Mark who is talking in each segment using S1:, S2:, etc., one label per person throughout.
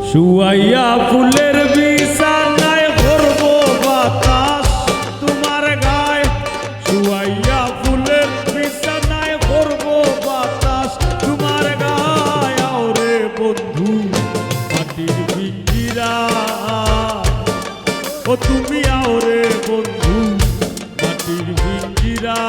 S1: শুয়াইয়া ফুলের বিছানায় করব বাতাস তোমার গায়ে, শুয়াইয়া ফুলের বিছানায় করব বাতাস তোমার গায়ে। ওরে বন্ধু মাটির পিঞ্জিরা, ও তুমি আওরে বন্ধু মাটির পিঞ্জিরা।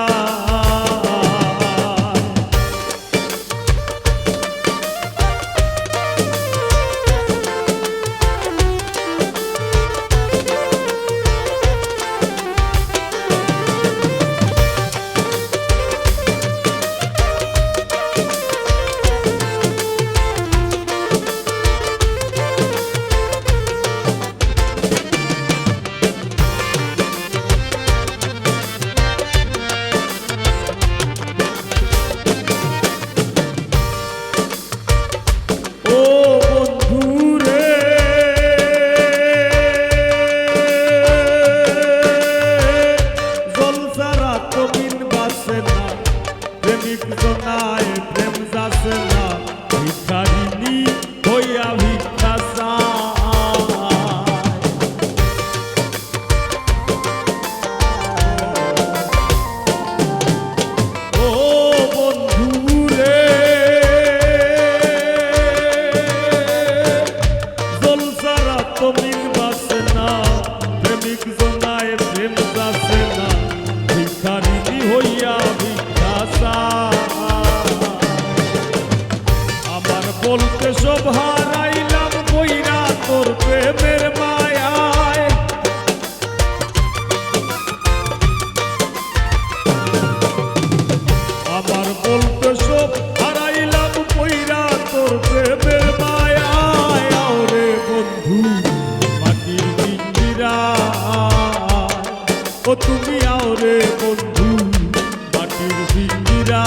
S1: প্রেম যাচ্ছে না ভিখারিনী হইয়া ভিক্ষা চায়। ও বন্ধু রে জল সারা তো মিল বাসে না, প্রেমিক জনায় প্রেম যাচ্ছে না ভিখারিনী হইয়া ভিক্ষা চায়। বলতে সব হারাইলাম কইরা তোর প্রেমের মায়ায়, আমার বলতে সব হারাইলাম কইরা তোর প্রেমের মায়ায়। ওরে বন্ধু মাটির পিঞ্জিরা, ও তুমি আওরে বন্ধু মাটির পিঞ্জিরা।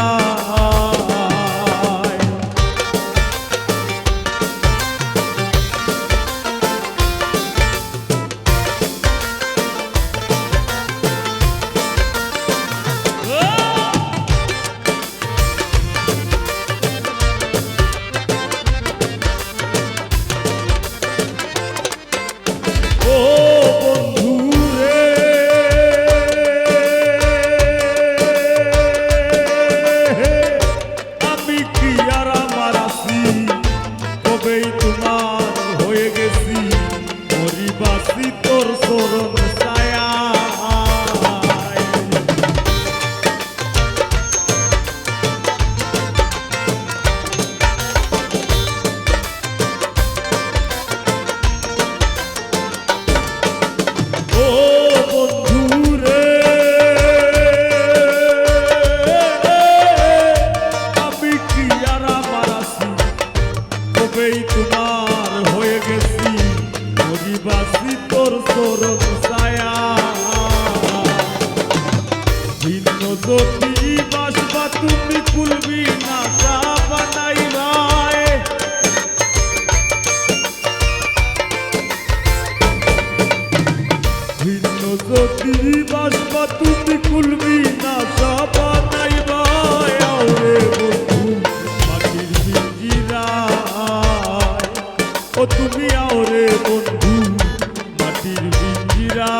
S1: তোর চরণ ছায়া ও বন্ধু রে, আমি কি আর আমার আছি কবেই তোমার হয়ে গেছি বাসি তোর চরণ ছায়া। ভিন্ন জ্যোতি বাসবা তুমি কুলবি না বানাই ভাই, ভিন্ন জ্যোতি বাসবা তুমি কুলবি না বানাই ভাই। ওরে বন্ধু মাটির পিঞ্জিরা, ও তুমি আওরে বন্ধু মাটির পিঞ্জিরা।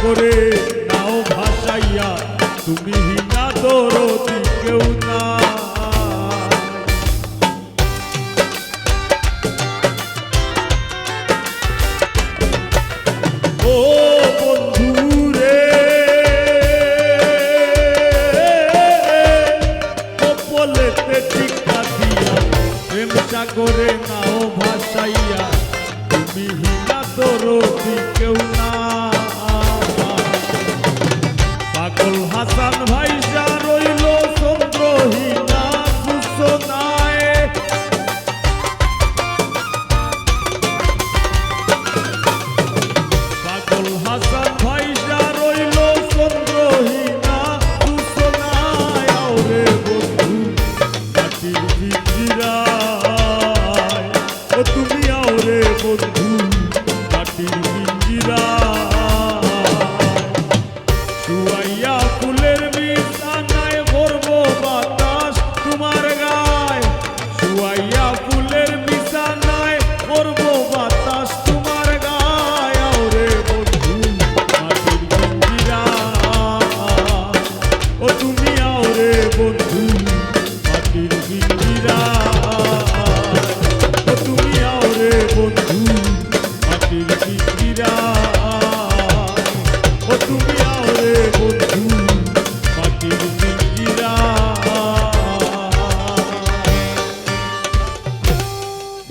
S1: করে নাও ভাসাইয়া তুমি হিনা দরদি কেউ না। ও বন্ধু রে কপলেতে টিকা দিয়া প্রেম সাগরে নাও ভাসাইয়া তুমি হিনা দরদি কেউ না পাগল হাসান ভাইসা রইল চন্দ্রহীনা সূচনায় পাগল হাসান ভাইসা রইল চন্দ্রহীনা সূচনায় আওরে বন্ধু মাটির পিঞ্জিরায় ও তুমি আওরে বন্ধু মাটির পিঞ্জিরায় শুয়াইয়া ফুলের বিছানায় ভরবো বাতাস তোমার গায় শুয়াইয়া ফুলের বিছানায় ভরবো বাতাস তোমার গায় আওরে বন্ধু মাটির পিঞ্জিরায় ও তুমি আওরে বন্ধু মাটির পিঞ্জিরায় ও তুমি আওরে বন্ধু মাটির পিঞ্জিরায় ও তুমি